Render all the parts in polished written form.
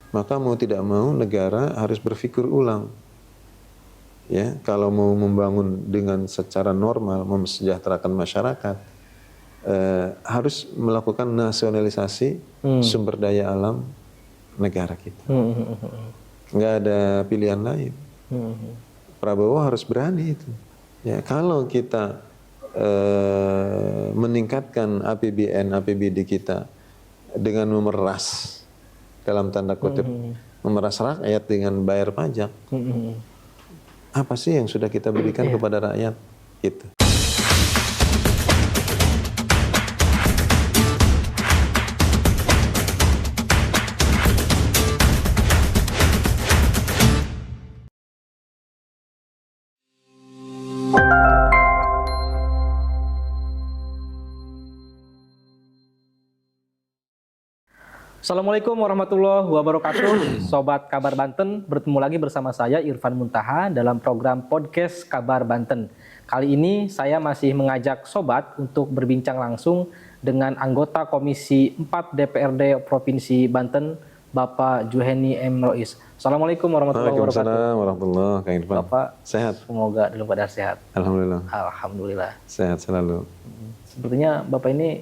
maka mau tidak mau negara harus berpikir ulang. Ya, kalau mau membangun dengan secara normal, mesejahterakan masyarakat, harus melakukan nasionalisasi sumber daya alam negara kita. Nggak ada pilihan lain. Prabowo harus berani itu. Ya, kalau kita meningkatkan APBN, APBD kita dengan memeras, dalam tanda kutip, memeras rakyat dengan bayar pajak, apa sih yang sudah kita berikan kepada rakyat? Gitu. Assalamualaikum warahmatullahi wabarakatuh. Sobat Kabar Banten, bertemu lagi bersama saya Irfan Muntaha dalam program podcast Kabar Banten. Kali ini saya masih mengajak Sobat untuk berbincang langsung dengan anggota Komisi 4 DPRD Provinsi Banten, Bapak Juheni M. Rois. Assalamualaikum warahmatullahi wabarakatuh. Waalaikumsalam warahmatullahi wabarakatuh. Bapak sehat? Semoga dalam keadaan sehat. Alhamdulillah. Alhamdulillah. Sehat selalu. Sepertinya Bapak ini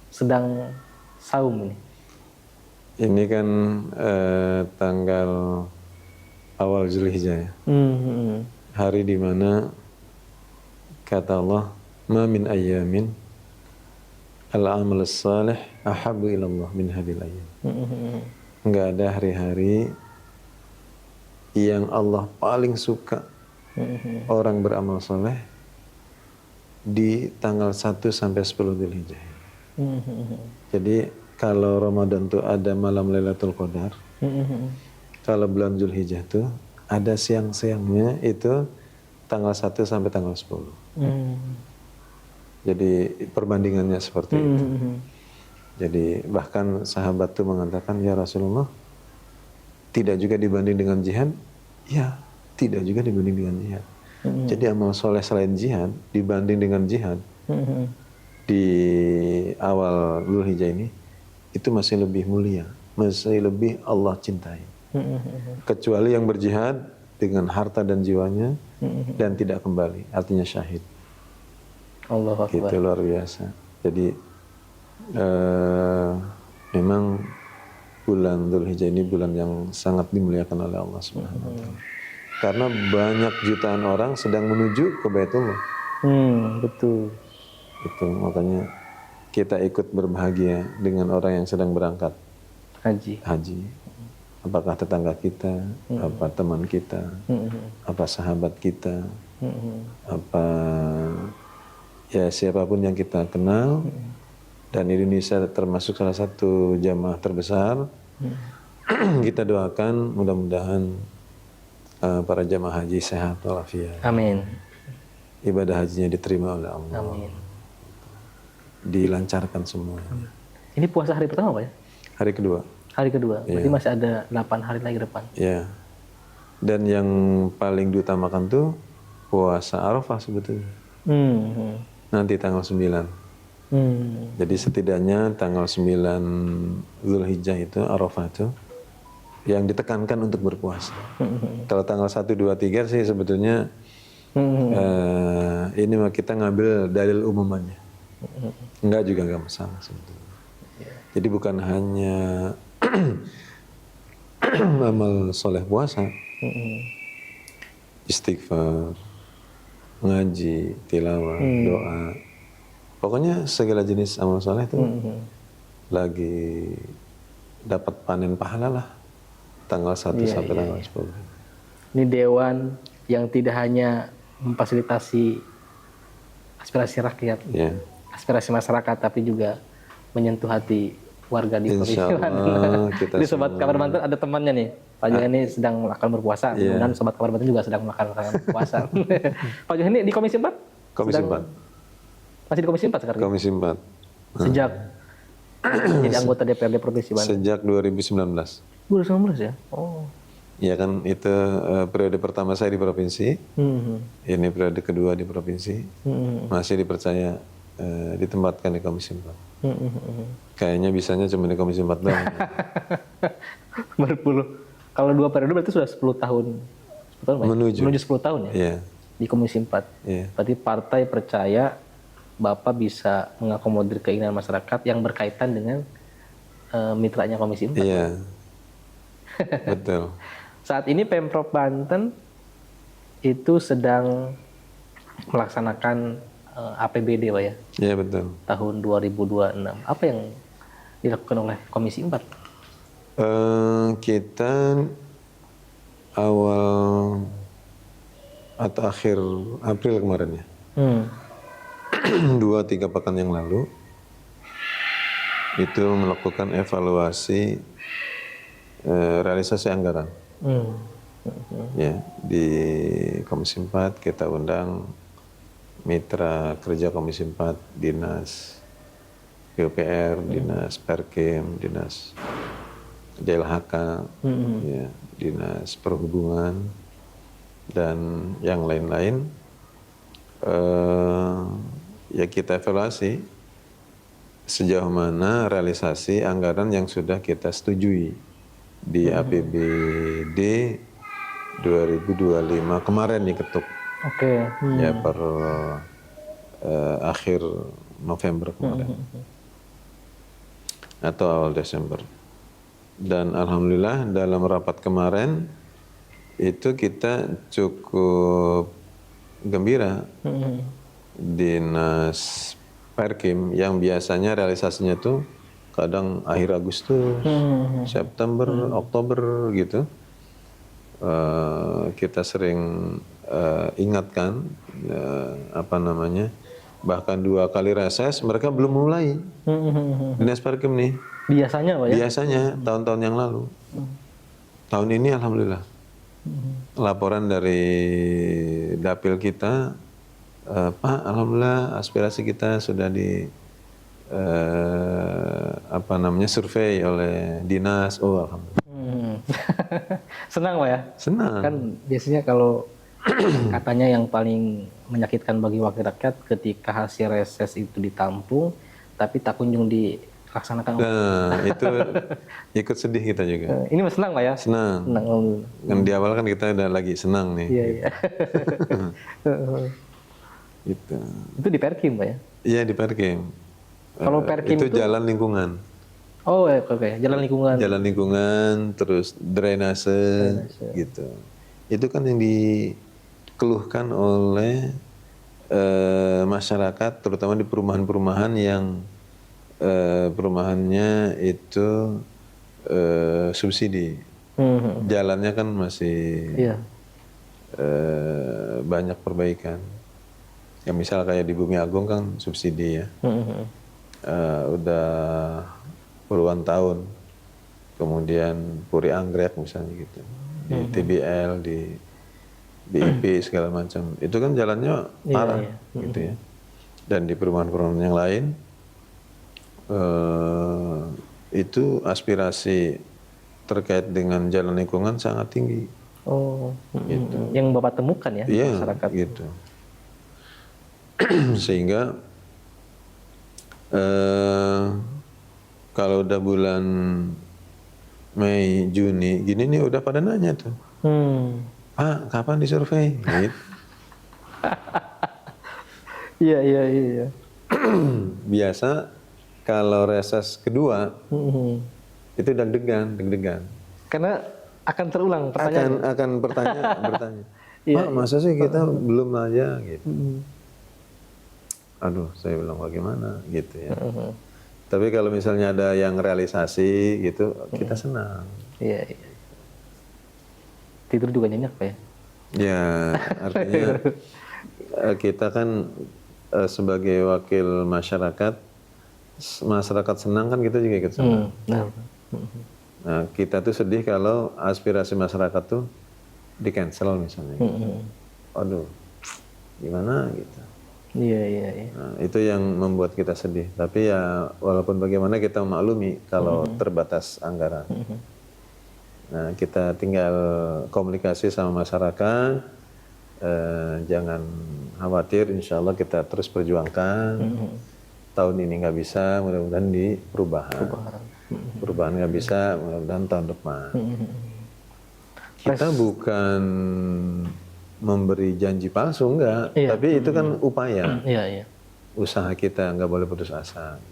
sedang saum ini. Ini kan tanggal awal Zulhijjah ya. Hari di mana kata Allah, "Ma min ayyamin al-amal salih ahabbu ila Allah min hadhil ayyam." Enggak ada hari-hari yang Allah paling suka orang beramal soleh di tanggal 1 sampai 10 Zulhijjah. Jadi kalau Ramadan tuh ada malam Lailatul Qadar, kalau bulan Zulhijjah tuh ada siang-siangnya itu tanggal 1 sampai tanggal 10. Jadi perbandingannya seperti itu. Jadi bahkan sahabat tuh mengatakan, ya Rasulullah, tidak juga dibanding dengan jihad? Ya, tidak juga dibanding dengan jihad. Jadi amal soleh selain jihad, dibanding dengan jihad, di awal Zulhijjah ini, itu masih lebih mulia, masih lebih Allah cintai. Kecuali yang berjihad dengan harta dan jiwanya dan tidak kembali, artinya syahid. Allahu Akbar. Gitu, luar biasa. Jadi memang bulan Dzulhijjah ini bulan yang sangat dimuliakan oleh Allah Subhanahu wa taala. Karena banyak jutaan orang sedang menuju ke Baitullah. Betul. Itu makanya kita ikut berbahagia dengan orang yang sedang berangkat haji. Apakah tetangga kita, apa teman kita, apa sahabat kita, apa ya siapapun yang kita kenal. Dan Indonesia termasuk salah satu jamaah terbesar. Kita doakan mudah-mudahan para jamaah haji sehat walafiat. Amin. Ibadah hajinya diterima oleh Allah. Amin. Dilancarkan semua. Ini puasa hari pertama Pak ya? Hari kedua. Hari kedua, berarti masih ada 8 hari lagi depan. Ya. Dan yang paling diutamakan tuh puasa Arafah sebetulnya. Nanti tanggal 9. Jadi setidaknya tanggal 9 Zulhijjah itu Arafah itu yang ditekankan untuk berpuasa. Kalau tanggal 1, 2, 3 sih sebetulnya ini mah kita ngambil dalil umumannya. Enggak juga enggak masalah sebetulnya. Jadi bukan hanya amal soleh puasa, istighfar, ngaji, tilawah, doa. Pokoknya segala jenis amal soleh itu lagi dapat panen pahala lah tanggal 1 sampai tanggal 10. Ini dewan yang tidak hanya memfasilitasi aspirasi rakyat, aspirasi masyarakat, tapi juga menyentuh hati warga di Provinsi Banten. Di Sobat Kabar Banten ada temannya nih, Pak Juheni sedang melakukan berpuasa, dan Sobat Kabar Banten juga sedang melakukan berpuasa. Pak Juheni di Komisi 4? Komisi 4. Masih di Komisi 4 sekarang? Komisi 4. Sejak jadi anggota DPRD Provinsi Banten? Sejak 2019. 2019 ya? Oh. Ya kan itu periode pertama saya di provinsi, ini periode kedua di provinsi, masih dipercaya ditempatkan di Komisi 4. Kayaknya bisanya cuma di Komisi 4 doang. Berpuluh. Kalau 2 periode berarti sudah 10 tahun. 10 tahun Pak? Menuju. Menuju 10 tahun ya? Iya. Di Komisi 4. Iya. Berarti partai percaya Bapak bisa mengakomodir keinginan masyarakat yang berkaitan dengan mitranya Komisi 4. Iya. Betul. Saat ini Pemprov Banten itu sedang melaksanakan APBD Pak ya? Iya betul. Tahun 2026. Apa yang dilakukan oleh Komisi 4? Kita awal atau akhir April kemarin ya. 2-3 pekan yang lalu itu melakukan evaluasi realisasi anggaran. Ya, di Komisi 4 kita undang mitra kerja Komisi 4, Dinas PUPR, Dinas Perkim, Dinas DLHK, ya, Dinas Perhubungan, dan yang lain-lain. Ya kita evaluasi sejauh mana realisasi anggaran yang sudah kita setujui di APBD 2025 kemarin diketuk. Oke. Ya per akhir November kemarin atau awal Desember. Dan alhamdulillah dalam rapat kemarin itu kita cukup gembira. Dinas Perkim yang biasanya realisasinya tuh kadang akhir Agustus, September, Oktober gitu. Kita sering ingatkan bahkan 2 kali reses mereka belum mulai. Dinas Perkim nih. Biasanya Pak ya? Biasanya tahun-tahun yang lalu. Tahun ini alhamdulillah. Laporan dari Dapil kita, Pak, alhamdulillah aspirasi kita sudah di survei oleh dinas. Oh, alhamdulillah. Senang Pak ya? Senang. Kan biasanya kalau katanya yang paling menyakitkan bagi wakil rakyat ketika hasil reses itu ditampung tapi tak kunjung dilaksanakan. Nah, itu ikut sedih kita juga. Ini mas senang Pak ya? Senang. Senang. Kan di awal kan kita udah lagi senang nih. Iya, iya. Gitu. Itu di Perkim Pak ya? Iya di Perkim. Kalau Perkim itu jalan lingkungan. Oh oke. Jalan lingkungan. Jalan lingkungan, terus drainase. Gitu. Itu kan yang dikeluhkan oleh masyarakat, terutama di perumahan-perumahan yang perumahannya itu subsidi. Jalannya kan masih banyak perbaikan. Ya misal kayak di Bumi Agung kan subsidi ya. Udah puluhan tahun. Kemudian Puri Anggrek misalnya gitu. Di TBL, di BIP segala macam. Itu kan jalannya parah gitu ya. Dan di perumahan-perumahan yang lain itu aspirasi terkait dengan jalan lingkungan sangat tinggi. Oh, gitu. Yang Bapak temukan ya di masyarakat. Gitu. Sehingga kalau udah bulan Mei, Juni, gini nih udah pada nanya tuh. Pak, kapan disurvei? Gitu. Iya. Biasa kalau reses kedua itu deg-degan. Karena akan terulang pertanyaan. Akan bertanya. Pak, masa sih kita belum aja gitu. Aduh, saya bilang bagaimana gitu ya. Tapi kalau misalnya ada yang realisasi gitu, kita senang. Iya. Tidur juga nyenyak Pak ya? Ya, artinya kita kan sebagai wakil masyarakat senang kan kita juga ikut senang. Nah, kita tuh sedih kalau aspirasi masyarakat tuh di-cancel misalnya. Aduh, gimana gitu. Iya. Nah, itu yang membuat kita sedih. Tapi ya walaupun bagaimana kita maklumi kalau terbatas anggaran. Nah, kita tinggal komunikasi sama masyarakat. Jangan khawatir, insya Allah kita terus perjuangkan. Tahun ini nggak bisa, mudah-mudahan di perubahan. Perubahan nggak bisa, mudah-mudahan tahun depan. Kita bukan memberi janji palsu, enggak. Iya. Tapi itu kan upaya. Iya, iya. Usaha kita nggak boleh putus asa.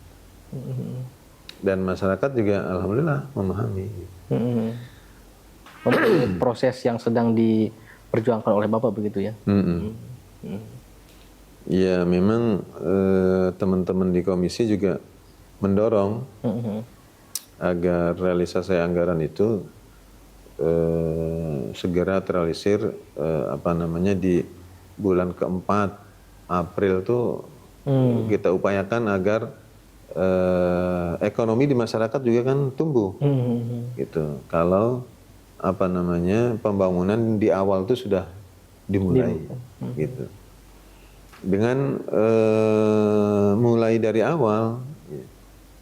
Dan masyarakat juga alhamdulillah memahami. Proses yang sedang diperjuangkan oleh Bapak begitu ya? Ya memang teman-teman di komisi juga mendorong agar realisasi anggaran itu segera terrealisir di bulan keempat April tuh kita upayakan agar ekonomi di masyarakat juga kan tumbuh gitu. Kalau pembangunan di awal tuh sudah dimulai gitu. Dengan mulai dari awal,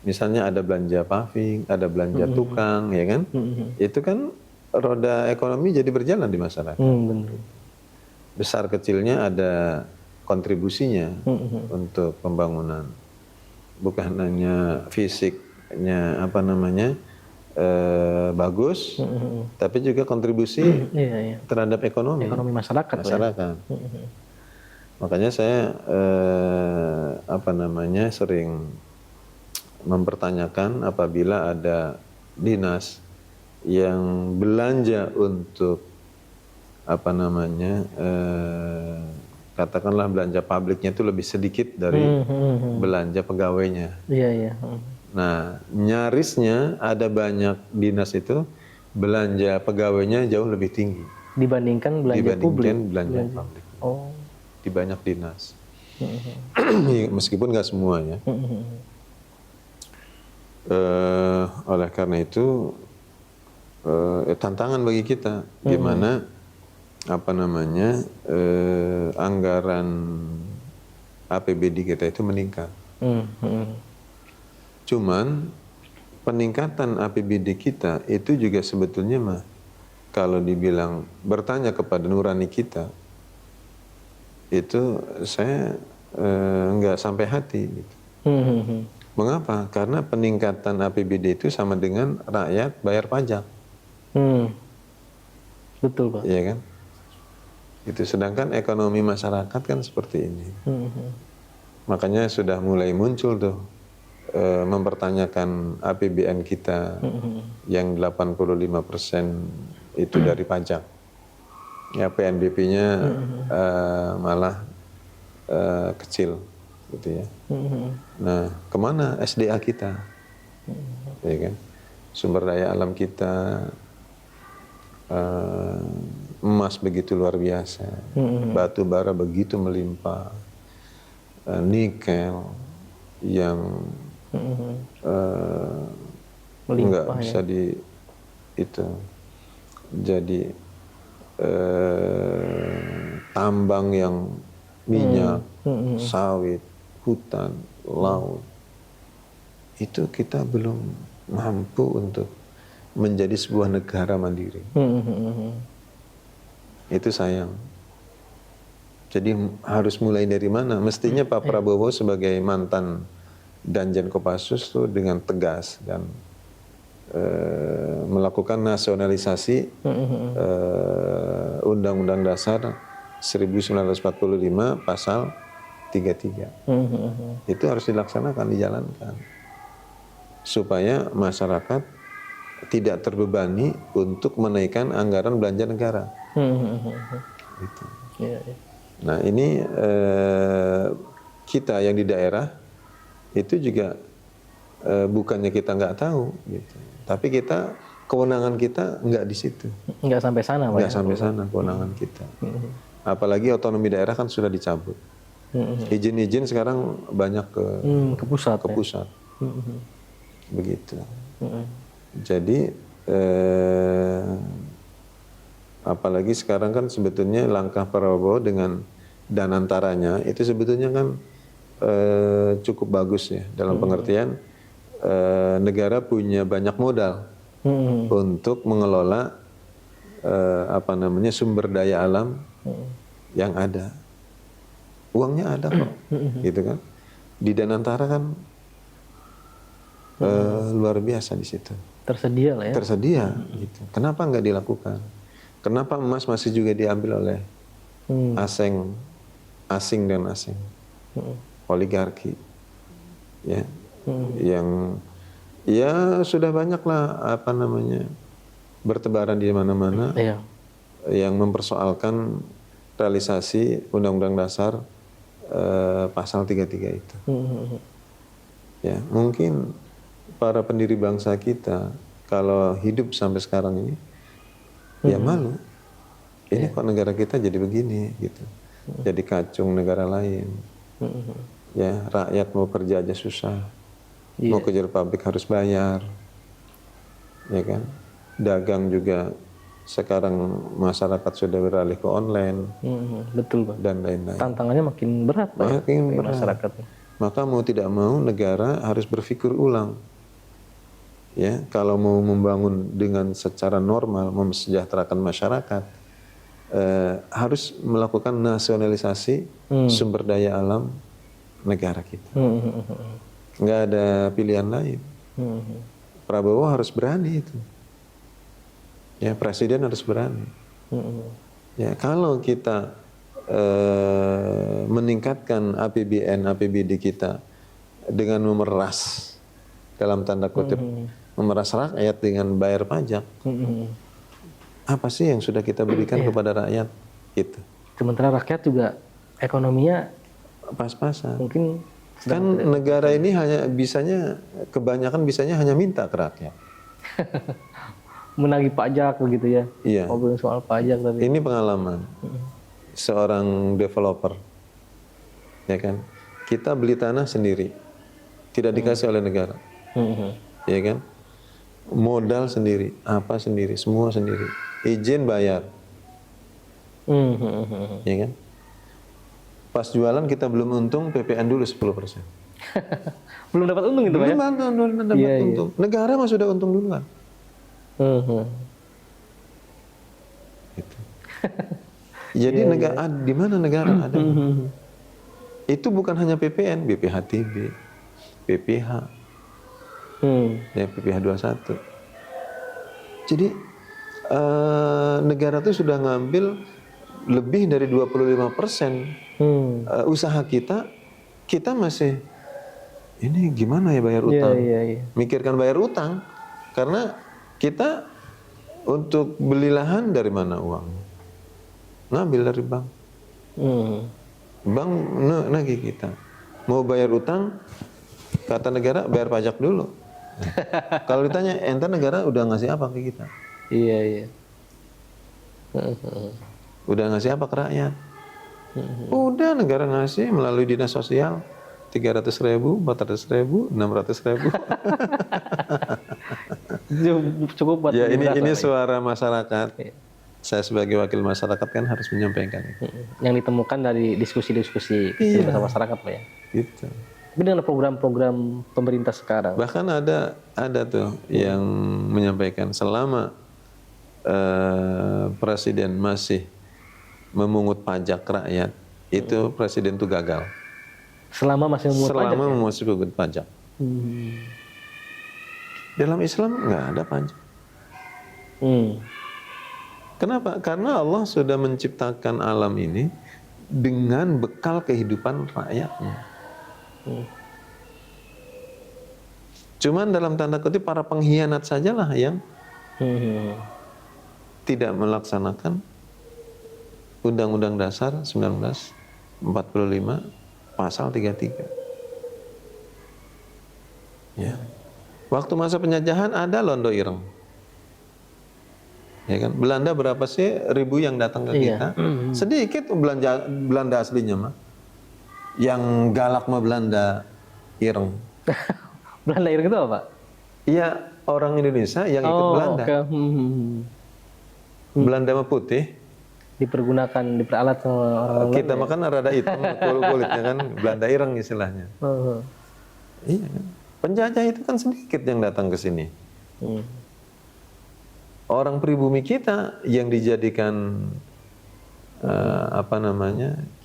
misalnya ada belanja paving, ada belanja tukang, ya kan? Itu kan roda ekonomi jadi berjalan di masyarakat. Besar kecilnya ada kontribusinya untuk pembangunan. Bukan hanya fisiknya bagus, tapi juga kontribusi terhadap ekonomi masyarakat. Makanya saya sering mempertanyakan apabila ada dinas yang belanja untuk katakanlah belanja publiknya itu lebih sedikit dari belanja pegawainya. Nah, nyarisnya ada banyak dinas itu belanja pegawainya jauh lebih tinggi dibandingkan belanja publik. Di banyak dinas. Meskipun nggak semuanya. Oleh karena itu tantangan bagi kita gimana anggaran APBD kita itu meningkat. Cuman peningkatan APBD kita itu juga sebetulnya kalau dibilang bertanya kepada nurani kita, itu saya nggak sampai hati. Gitu. Mengapa? Karena peningkatan APBD itu sama dengan rakyat bayar pajak. Betul, Pak. Iya kan? Itu sedangkan ekonomi masyarakat kan seperti ini. Makanya sudah mulai muncul tuh mempertanyakan APBN kita yang 85% itu dari pajak. Ya PNBP-nya malah kecil gitu ya. Nah, kemana SDA kita? Ya kan? Sumber daya alam kita, emas begitu luar biasa, batu bara begitu melimpah, nikel yang nggak bisa jadi tambang yang minyak, sawit, hutan, laut, itu kita belum mampu untuk menjadi sebuah negara mandiri. Itu sayang. Jadi harus mulai dari mana? Mestinya Pak Prabowo sebagai mantan Danjen Kopassus tuh dengan tegas dan melakukan nasionalisasi Undang-Undang Dasar 1945 pasal 33. Itu harus dilaksanakan, dijalankan. Supaya masyarakat tidak terbebani untuk menaikkan anggaran belanja negara. Gitu. Nah ini kita yang di daerah itu juga bukannya kita nggak tahu, gitu. Tapi kewenangan kita nggak di situ. Nggak sampai sana, Pak. Nggak sampai sana kewenangan kita. Apalagi otonomi daerah kan sudah dicabut. Izin-izin sekarang banyak ke pusat. Begitu. Jadi apalagi sekarang kan sebetulnya langkah Prabowo dengan Danantaranya itu sebetulnya kan cukup bagus ya dalam pengertian negara punya banyak modal untuk mengelola sumber daya alam yang ada. Uangnya ada kok, gitu kan. Di Danantara kan luar biasa di situ. Tersedia lah ya. Tersedia gitu. Kenapa nggak dilakukan? Kenapa emas masih juga diambil oleh asing dan asing, oligarki, ya, yang ya sudah banyak lah apa namanya bertebaran di mana-mana, Iya. yang mempersoalkan realisasi Undang-Undang Dasar pasal 33 itu. Ya, mungkin para pendiri bangsa kita kalau hidup sampai sekarang ini ya malu. Ini kok negara kita jadi begini gitu. Jadi kacung negara lain. Ya, rakyat mau kerja aja susah. Mau kerja di pabrik harus bayar. Ya kan? Dagang juga sekarang masyarakat sudah beralih ke online. Betul, Pak. Dan lain-lain. Tantangannya makin berat, Pak. Makin berat. Masyarakat. Maka mau tidak mau negara harus berpikir ulang. Ya, kalau mau membangun dengan secara normal, mesejahterakan masyarakat, harus melakukan nasionalisasi sumber daya alam negara kita. Nggak ada pilihan lain. Prabowo harus berani itu. Ya, presiden harus berani. Ya, kalau kita meningkatkan APBN, APBD kita dengan memeras, dalam tanda kutip, memeras rakyat dengan bayar pajak. Apa sih yang sudah kita berikan kepada rakyat? Itu. Sementara rakyat juga ekonominya pas-pasan. mungkin Kan negara ini hanya bisanya, kebanyakan bisanya hanya minta ke rakyat. menagih pajak begitu ya. Iya. Ngobrolin soal pajak tapi. Ini pengalaman seorang developer, ya kan? Kita beli tanah sendiri, tidak dikasih oleh negara, ya kan? Modal sendiri, apa sendiri, semua sendiri. Izin bayar, ya kan? Pas jualan kita belum untung, PPN dulu 10%. Belum dapat untung gitu, Pak ya? Belum dapat untung. Negara mah sudah untung duluan. Gitu. Jadi negara di mana negara ada? Itu bukan hanya PPN, BPHTB, PPH, ya PPH 21. Jadi negara itu sudah ngambil lebih dari 25% usaha kita masih ini gimana ya bayar utang? Mikirkan bayar utang karena kita untuk beli lahan dari mana uang? Ngambil dari bank. Bank nagih kita. Mau bayar utang, kata negara bayar pajak dulu. Kalau ditanya, ente negara udah ngasih apa ke kita? Iya. Udah ngasih apa ke rakyat? Udah negara ngasih melalui dinas sosial 300.000, 400.000, 600.000. Cukup buat ya ini suara masyarakat. Saya sebagai wakil masyarakat kan harus menyampaikan itu. Yang ditemukan dari diskusi-diskusi bersama masyarakat, Pak ya. Gitu. Tapi dengan program-program pemerintah sekarang. Bahkan ada tuh yang menyampaikan selama presiden masih memungut pajak rakyat, itu presiden tuh gagal. Selama masih memungut pajak. Dalam Islam nggak ada pajak. Kenapa? Karena Allah sudah menciptakan alam ini dengan bekal kehidupan rakyatnya. Cuman dalam tanda kutip para pengkhianat sajalah yang tidak melaksanakan Undang-Undang Dasar 1945 pasal 33. Ya. Waktu masa penjajahan ada Londo Ireng. Ya kan? Belanda berapa sih ribu yang datang ke kita? Sedikit Belanda aslinya mah. Yang galak mah Belanda Ireng. Belanda Ireng itu apa, Pak? Iya, orang Indonesia yang ikut Belanda. Belanda mah putih. Diperalat sama orang kita mah kan rada hitam kulitnya kan, Belanda Ireng istilahnya. Iya kan? Penjajah itu kan sedikit yang datang ke sini. Orang pribumi kita yang dijadikan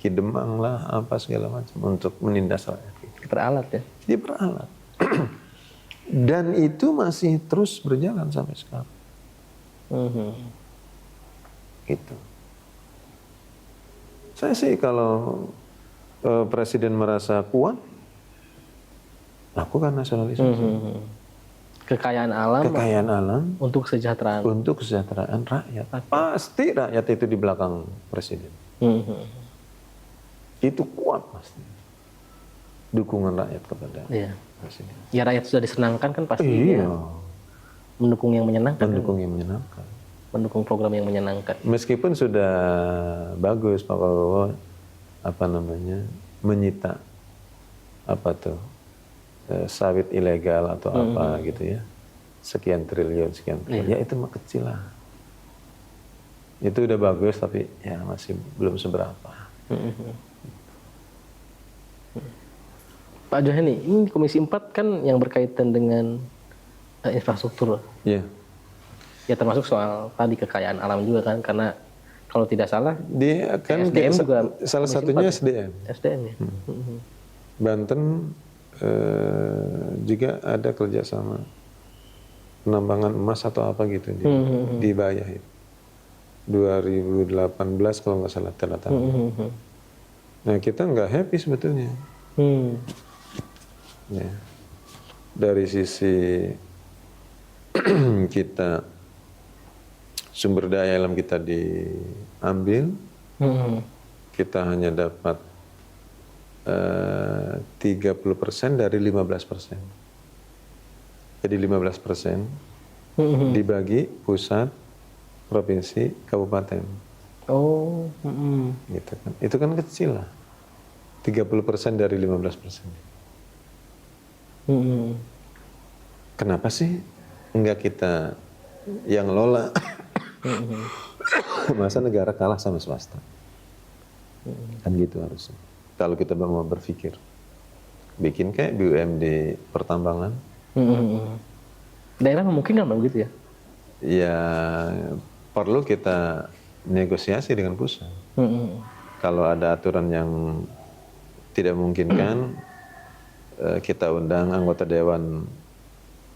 kidemang lah, apa segala macam untuk menindas rakyat. Diperalat ya? Diperalat. Dan itu masih terus berjalan sampai sekarang. Gitu. Saya sih kalau presiden merasa kuat, lakukan nasionalisme. Kekayaan alam Kekayaan alam untuk kesejahteraan. untuk kesejahteraan rakyat. Pasti rakyat itu di belakang presiden. Itu kuat pasti. Dukungan rakyat kepada presiden. Ya rakyat sudah disenangkan kan pasti mendukung yang menyenangkan. Mendukung yang menyenangkan. Mendukung program yang menyenangkan. Meskipun sudah bagus Pak Prabowo menyita sawit ilegal atau apa gitu ya, sekian triliun. Ya itu mah kecil lah. Itu udah bagus tapi ya masih belum seberapa. Pak Johani, ini Komisi 4 kan yang berkaitan dengan infrastruktur. Iya. Ya termasuk soal tadi kekayaan alam juga kan, karena kalau tidak salah dia kan SDM juga salah satunya 4, SDM. SDM ya. Banten juga ada kerjasama penambangan emas atau apa gitu di Bayah itu. 2018 kalau nggak salah tanda tangan. Nah kita nggak happy sebetulnya. Ya. Dari sisi kita sumber daya alam kita diambil, kita hanya dapat 30% dari 15%. Jadi 15% dibagi pusat, provinsi, kabupaten. Oh, Gitu kan. Itu kan kecil lah. 30% dari 15%. Kenapa sih enggak kita yang lola? Masa negara kalah sama swasta? Kan gitu harusnya. Kalau kita mau berpikir, bikin kayak BUMD pertambangan. Daerah memungkinkan begitu ya? Ya perlu kita negosiasi dengan pusat. Kalau ada aturan yang tidak memungkinkan, kita undang anggota Dewan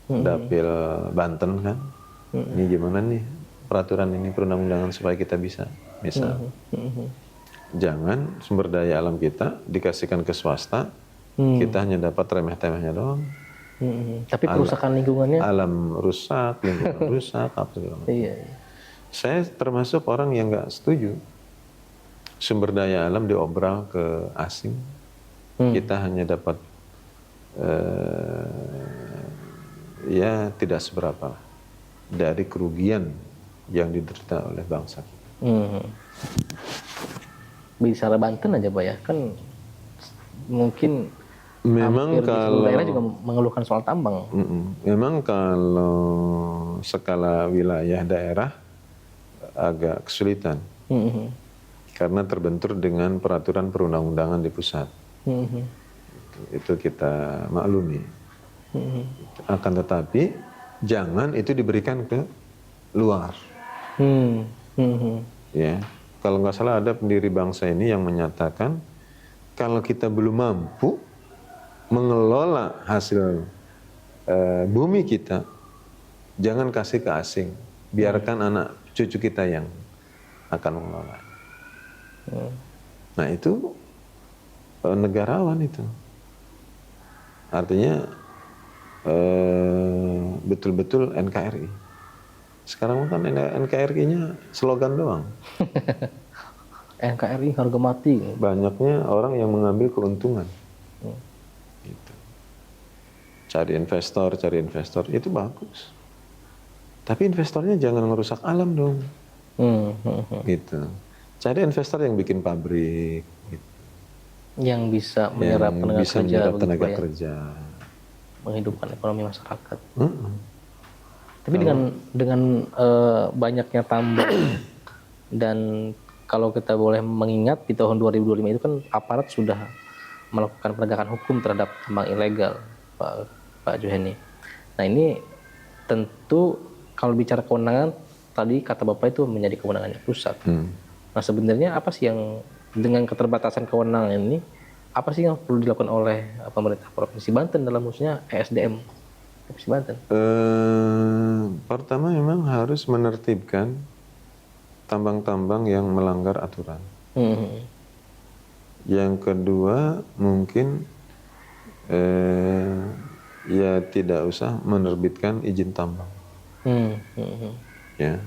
Dapil Banten kan. Ini gimana nih peraturan ini perundang-undangan supaya kita bisa, misal. Jangan sumber daya alam kita dikasihkan ke swasta, kita hanya dapat remeh-temehnya doang. Tapi kerusakan lingkungannya? Alam rusak, lingkungan rusak, apa segala macam. Iya. Saya termasuk orang yang nggak setuju sumber daya alam diobral ke asing. Kita hanya dapat ya tidak seberapa lah dari kerugian yang diderita oleh bangsa kita. Bicara Banten aja Pak ya, kan mungkin memang kalau daerah juga mengeluhkan soal tambang. Memang kalau skala wilayah daerah agak kesulitan karena terbentur dengan peraturan perundang-undangan di pusat. Itu kita maklumi. Akan tetapi jangan itu diberikan ke luar. Ya, kalau nggak salah ada pendiri bangsa ini yang menyatakan kalau kita belum mampu mengelola hasil bumi kita, jangan kasih ke asing, biarkan anak cucu kita yang akan mengelola. Nah itu negarawan itu, artinya betul-betul NKRI. Sekarang kan NKRI-nya slogan doang. NKRI harga mati. Banyaknya orang yang mengambil keuntungan. Gitu. Cari investor itu bagus. Tapi investornya jangan merusak alam dong. Gitu. Cari investor yang bikin pabrik. Gitu. Yang bisa menyerap tenaga kerja. Menghidupkan ekonomi masyarakat. Tapi dengan banyaknya tambang dan kalau kita boleh mengingat di tahun 2025 itu kan aparat sudah melakukan penegakan hukum terhadap tambang ilegal, Pak Johani. Nah ini tentu kalau bicara kewenangan tadi kata Bapak itu menjadi kewenangannya pusat. Nah sebenarnya apa sih yang dengan keterbatasan kewenangan ini apa sih yang perlu dilakukan oleh pemerintah Provinsi Banten dalam khususnya ESDM? Provinsi Banten? Pertama memang harus menertibkan tambang-tambang yang melanggar aturan. Yang kedua mungkin ya tidak usah menerbitkan izin tambang. Ya,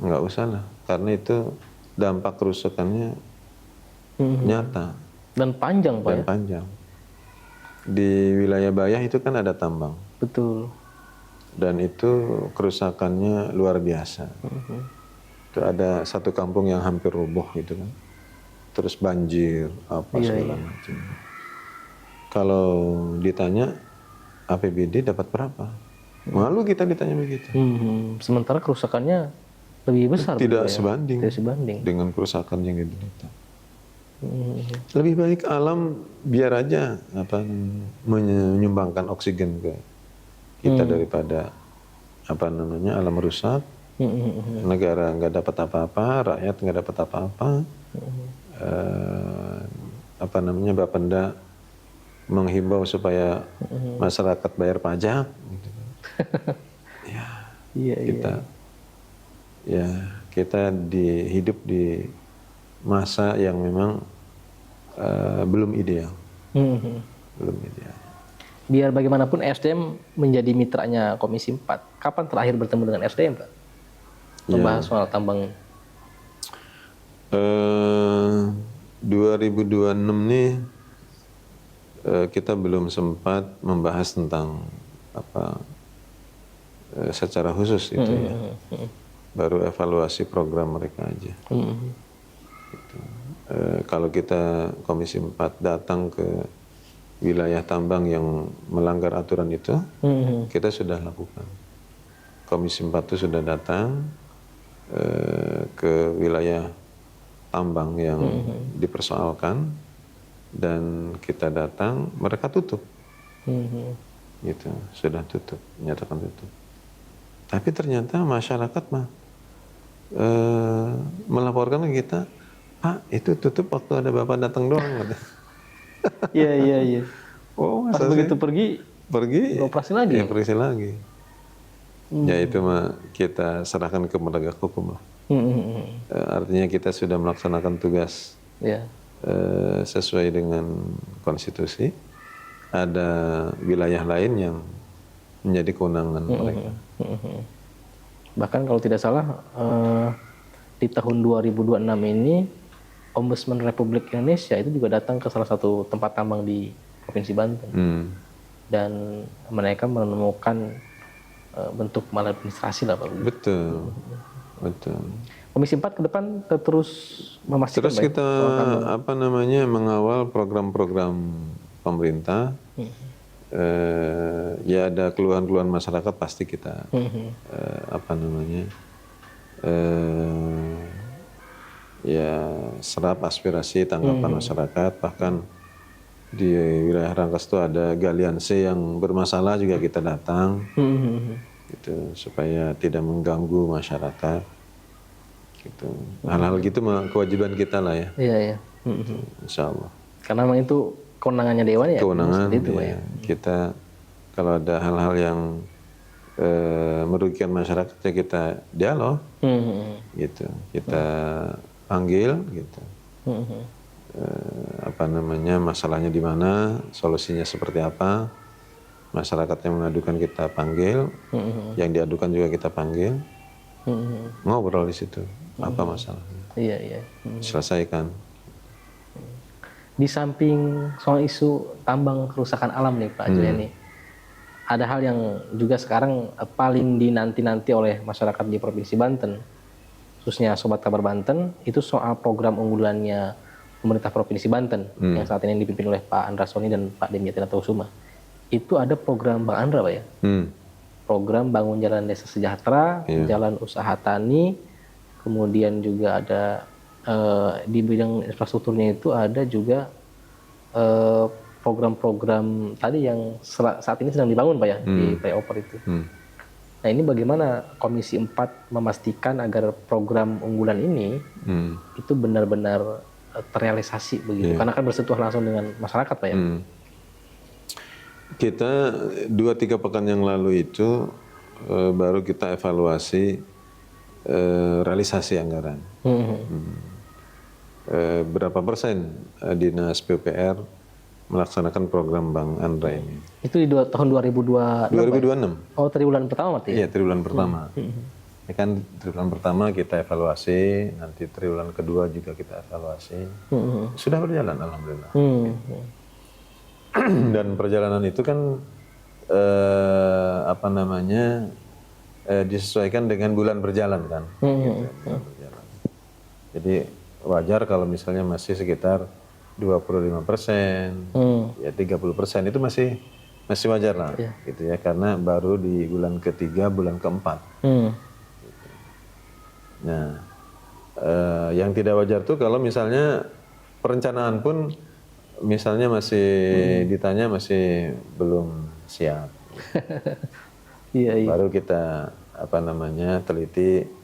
nggak usah lah, karena itu dampak kerusakannya nyata Dan panjang Pak dan ya? panjang. Di wilayah Bayah itu kan ada tambang. Betul. Dan itu kerusakannya luar biasa. Itu ada satu kampung yang hampir roboh gitu kan. Terus banjir, apa segala macam. Kalau ditanya APBD dapat berapa? Malu kita ditanya begitu. Sementara kerusakannya lebih besar. Tidak Ya? sebanding, Tidak sebanding dengan kerusakan yang diderita. Lebih baik alam biar aja menyumbangkan oksigen ke kita daripada alam rusak, negara nggak dapat apa-apa, rakyat nggak dapat apa-apa, Bapenda menghimbau supaya masyarakat bayar pajak, gitu. Kita hidup di masa yang memang belum ideal. Belum ideal. Biar bagaimanapun SDM menjadi mitranya Komisi 4. Kapan terakhir bertemu dengan SDM, Pak? Membahas soal tambang. 2026 nih kita belum sempat membahas tentang secara khusus itu ya. Baru evaluasi program mereka aja. Gitu. Kalau kita Komisi 4 datang ke wilayah tambang yang melanggar aturan itu, kita sudah lakukan. Komisi 4 itu sudah datang ke wilayah tambang yang dipersoalkan, dan kita datang, mereka tutup. Gitu, sudah tutup, nyatakan tutup. Tapi ternyata masyarakat melaporkan ke kita, Pak, itu tutup waktu ada Bapak datang doang. Iya. Oh, pas begitu pergi operasi lagi. Ya, operasi lagi. Ya itu kita serahkan ke penegak hukum lah. Artinya kita sudah melaksanakan tugas sesuai dengan konstitusi. Ada wilayah lain yang menjadi kewenangan mereka. Bahkan kalau tidak salah di tahun 2026 ini Ombudsman Republik Indonesia itu juga datang ke salah satu tempat tambang di Provinsi Banten. Dan mereka menemukan bentuk maladministrasi lah Pak. Betul. Komisi 4 ke depan terus memastikan. Terus kita mengawal program-program pemerintah. Ya ada keluhan-keluhan masyarakat pasti kita serap aspirasi tanggapan masyarakat. Bahkan di wilayah Rangkas itu ada galian C yang bermasalah juga kita datang, gitu, supaya tidak mengganggu masyarakat. Gitu. Hal-hal gitu kewajiban kita lah ya. Iya. Insya Allah. Karena memang itu kewenangannya Dewan ya. Kewenangan itu, ya. Kita kalau ada hal-hal yang merugikan masyarakat ya kita dialog, gitu. Kita panggil, gitu. Masalahnya di mana, solusinya seperti apa. Masyarakat yang mengadukan kita panggil, yang diadukan juga kita panggil, ngobrol di situ. Apa masalahnya? Iya. Selesaikan. Di samping soal isu tambang kerusakan alam nih Pak Juliani, ada hal yang juga sekarang paling dinanti-nanti oleh masyarakat di Provinsi Banten, khususnya Sobat Kabar Banten, itu soal program unggulannya pemerintah Provinsi Banten yang saat ini dipimpin oleh Pak Andra Soni dan Pak Demiati Kusuma. Itu ada program Bang Andra Pak ya? Program bangun jalan desa sejahtera, jalan usaha tani, kemudian juga ada di bidang infrastrukturnya itu ada juga program-program tadi yang saat ini sedang dibangun Pak ya, di flyover itu. Nah ini bagaimana Komisi 4 memastikan agar program unggulan ini itu benar-benar terrealisasi begitu, karena kan bersentuhan langsung dengan masyarakat Pak ya. Kita 2-3 pekan yang lalu itu baru kita evaluasi realisasi anggaran. Berapa persen Dinas PUPR melaksanakan program Bank Andra ini? Itu di tahun 2026. 2026. Oh, triwulan pertama berarti? Iya, triwulan pertama. Ya kan triwulan pertama kita evaluasi, nanti triwulan kedua juga kita evaluasi. Sudah berjalan alhamdulillah. Dan perjalanan itu kan disesuaikan dengan bulan berjalan kan. Gitu, bulan berjalan. Jadi wajar kalau misalnya masih sekitar 25%, ya 30% itu masih wajar lah, gitu ya, karena baru di bulan ketiga, bulan keempat. Gitu. Nah, yang tidak wajar tuh kalau misalnya perencanaan pun misalnya masih ditanya masih belum siap. Gitu. Baru kita teliti.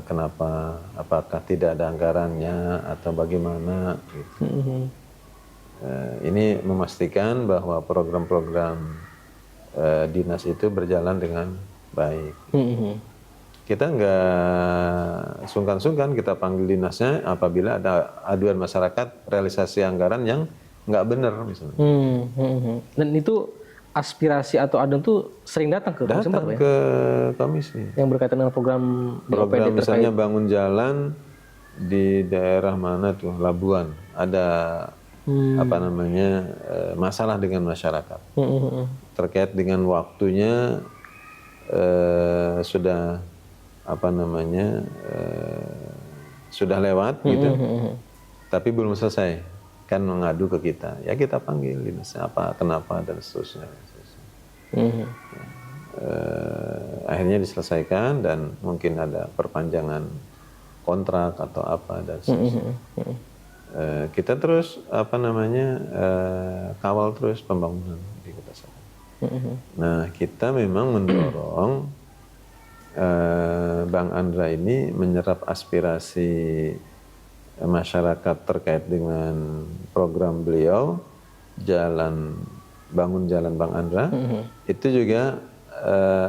Kenapa, apakah tidak ada anggarannya atau bagaimana gitu. Ini memastikan bahwa program-program dinas itu berjalan dengan baik. Kita nggak sungkan-sungkan kita panggil dinasnya apabila ada aduan masyarakat realisasi anggaran yang nggak benar misalnya. Dan itu aspirasi atau aduan tuh sering datang ke komisi 4, ke komisi. Yang berkaitan dengan program BOPD misalnya bangun jalan di daerah mana tuh, Labuan, ada masalah dengan masyarakat. Terkait dengan waktunya sudah sudah lewat gitu. Tapi belum selesai. Kan mengadu ke kita. Ya kita panggil dinasnya apa, kenapa dan seterusnya. Akhirnya diselesaikan dan mungkin ada perpanjangan kontrak atau apa dan seterusnya. Kita terus kawal terus pembangunan di Kota Serang. Nah, kita memang mendorong Bank Andra ini menyerap aspirasi masyarakat terkait dengan program beliau bangun jalan Bank Andra. Itu juga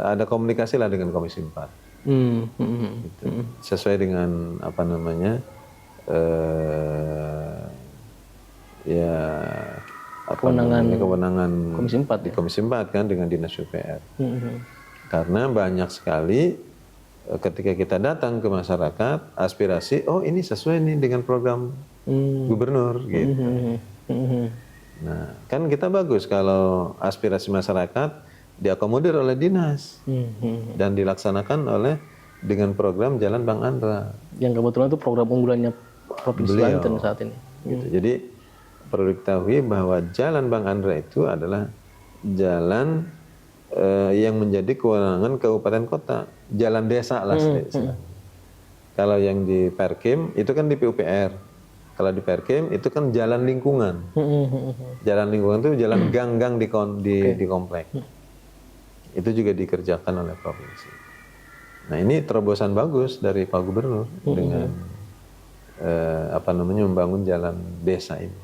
ada komunikasi lah dengan Komisi 4. Gitu. Sesuai dengan kewenangan Komisi 4 di Komisi 4 kan dengan Dinas PUPR. Karena banyak sekali ketika kita datang ke masyarakat aspirasi, oh ini sesuai nih dengan program gubernur gitu. Nah, kan kita bagus kalau aspirasi masyarakat diakomodir oleh dinas dan dilaksanakan dengan program Jalan Bank Andra. Yang kebetulan itu program unggulannya Provinsi Banten saat ini. Gitu. Jadi perlu diketahui bahwa Jalan Bank Andra itu adalah jalan yang menjadi kewenangan kabupaten kota, jalan desa lah Kalau yang di Perkim itu kan di PUPR. Kalau di Perkim itu kan jalan lingkungan. Jalan lingkungan itu jalan gang-gang di komplek. Itu juga dikerjakan oleh provinsi. Nah, ini terobosan bagus dari Pak Gubernur dengan membangun jalan desa ini.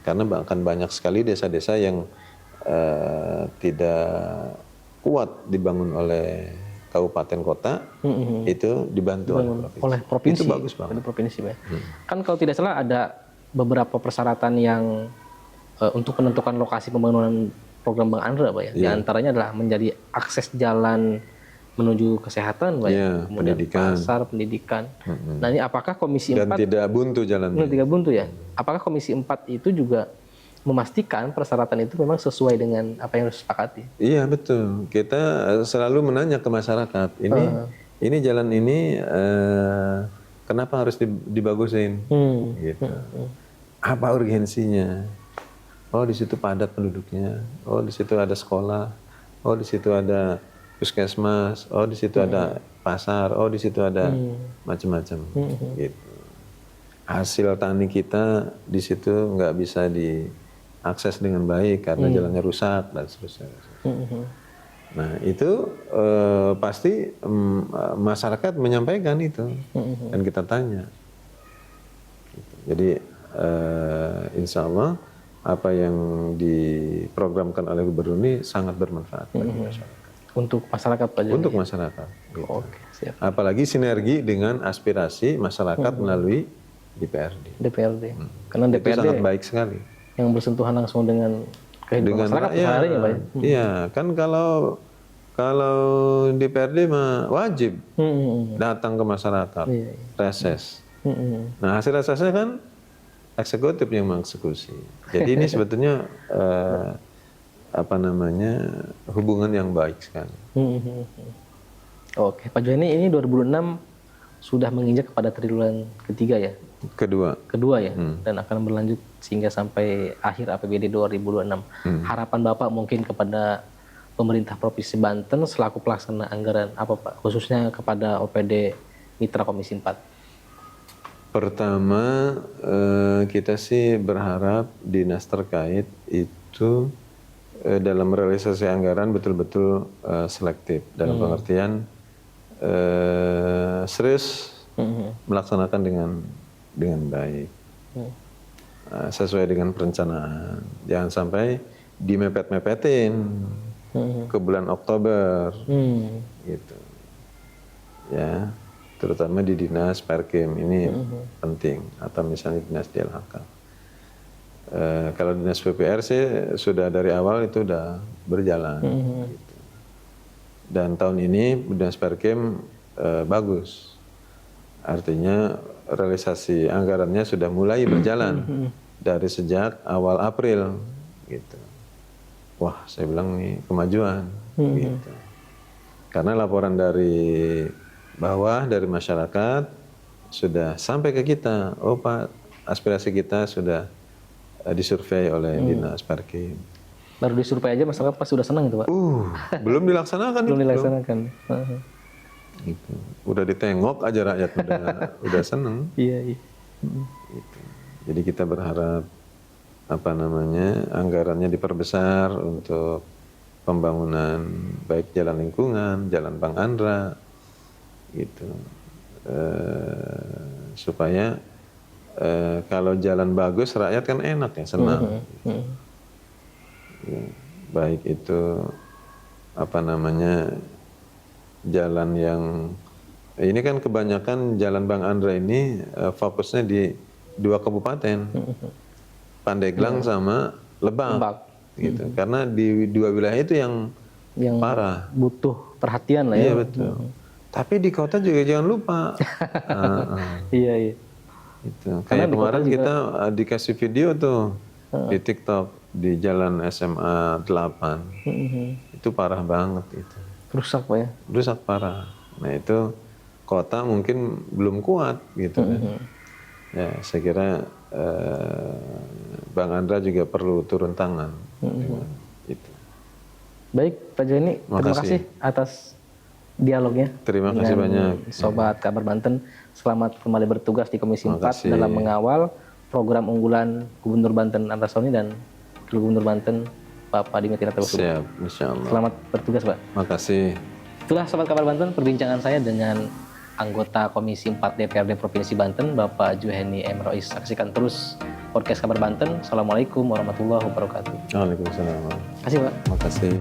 Karena akan banyak sekali desa-desa yang tidak kuat dibangun oleh kabupaten kota, itu dibantu oleh provinsi. Itu bagus banget. Provinsi, Kan kalau tidak salah ada beberapa persyaratan yang untuk menentukan lokasi pembangunan program Bank Andra, Pak ya. Di antaranya adalah menjadi akses jalan menuju kesehatan, Pak ya. Kemudian pasar, pendidikan. Nah, ini apakah Komisi 4 dan tidak buntu jalannya? Tidak buntu ya. Apakah Komisi 4 itu juga memastikan persyaratan itu memang sesuai dengan apa yang harus disepakati? Iya, betul. Kita selalu menanya ke masyarakat, ini jalan ini kenapa harus dibagusin? Gitu. Apa urgensinya? Oh, di situ padat penduduknya. Oh, di situ ada sekolah. Oh, di situ ada puskesmas. Oh, di situ ada pasar. Oh, di situ ada macam-macam. Gitu. Hasil tani kita di situ nggak bisa diakses dengan baik karena jalannya rusak dan seterusnya. Nah, itu pasti masyarakat menyampaikan itu dan kita tanya. Gitu. Jadi insya Allah apa yang diprogramkan oleh gubernur ini sangat bermanfaat bagi masyarakat. Untuk masyarakat Pak Joni? Untuk masyarakat. Gitu. Oke, siap. Apalagi sinergi dengan aspirasi masyarakat melalui DPRD. DPRD. Karena Itu DPRD sangat baik sekali. yang bersentuhan langsung dengan kehidupan masyarakat sehari-hari ya Pak. Iya, kan kalau DPRD mah wajib datang ke masyarakat, Iya. reses. Nah hasil resesnya kan eksekutif yang mengeksekusi. Jadi ini sebetulnya hubungan yang baik sekali. Oke, Pak Joni, ini 2006 sudah menginjak kepada triwulan ketiga ya? Kedua ya, dan akan berlanjut sehingga sampai akhir APBD 2026. Harapan Bapak mungkin kepada pemerintah Provinsi Banten selaku pelaksana anggaran apa Pak? Khususnya kepada OPD Mitra Komisi 4. Pertama, kita sih berharap dinas terkait itu dalam realisasi anggaran betul-betul selektif. Dalam pengertian serius melaksanakan dengan baik. Sesuai dengan perencanaan. Jangan sampai dimepet-mepetin ke bulan Oktober. Gitu. Ya. Terutama di dinas Perkim ini penting, atau misalnya dinas DLHK. Kalau dinas PPR sih sudah dari awal itu udah berjalan. Gitu. Dan tahun ini dinas Perkim bagus, artinya realisasi anggarannya sudah mulai berjalan dari sejak awal April. Gitu. Wah, saya bilang nih kemajuan. Gitu. Karena laporan dari bawah dari masyarakat sudah sampai ke kita, oh Pak, aspirasi kita sudah disurvei oleh dinas Perkim. Baru disurvei aja masyarakat pasti sudah senang itu Pak? Belum dilaksanakan. Belum dilaksanakan. Gitu. Udah ditengok aja rakyat udah seneng. Iya. Gitu. Jadi kita berharap anggarannya diperbesar untuk pembangunan baik jalan lingkungan, jalan Bang Andra. Gitu. Supaya kalau jalan bagus rakyat kan enak ya, senang. Ya, baik itu jalan yang ini kan kebanyakan jalan Bang Andra ini fokusnya di 2 kabupaten, Pandeglang sama Lebak. Gitu. Karena di 2 wilayah itu yang parah, butuh perhatian lah ya. Iya betul. Tapi di kota juga jangan lupa. Iya. Gitu. Kayak kemarin kita dikasih video tuh di TikTok di Jalan SMA 8. Itu parah banget itu. Rusak Pak ya? Rusak parah. Nah itu kota mungkin belum kuat gitu kan. Ya saya kira Bang Andra juga perlu turun tangan. Itu. Baik Pak Joni, terima kasih atas dialognya. Terima kasih banyak. Sobat Kabar Banten, selamat kembali bertugas di Komisi 4 dalam mengawal program unggulan Gubernur Banten Andras Soni dan Gubernur Banten Bapak Dimitri Natalegawa. Siap, insya Allah. Selamat bertugas Pak. Makasih. Itulah Sobat Kabar Banten, perbincangan saya dengan anggota Komisi 4 DPRD Provinsi Banten, Bapak Juheni M. Rois. Saksikan terus podcast Kabar Banten. Assalamualaikum warahmatullahi wabarakatuh. Waalaikumsalam. Terima kasih Pak. Makasih.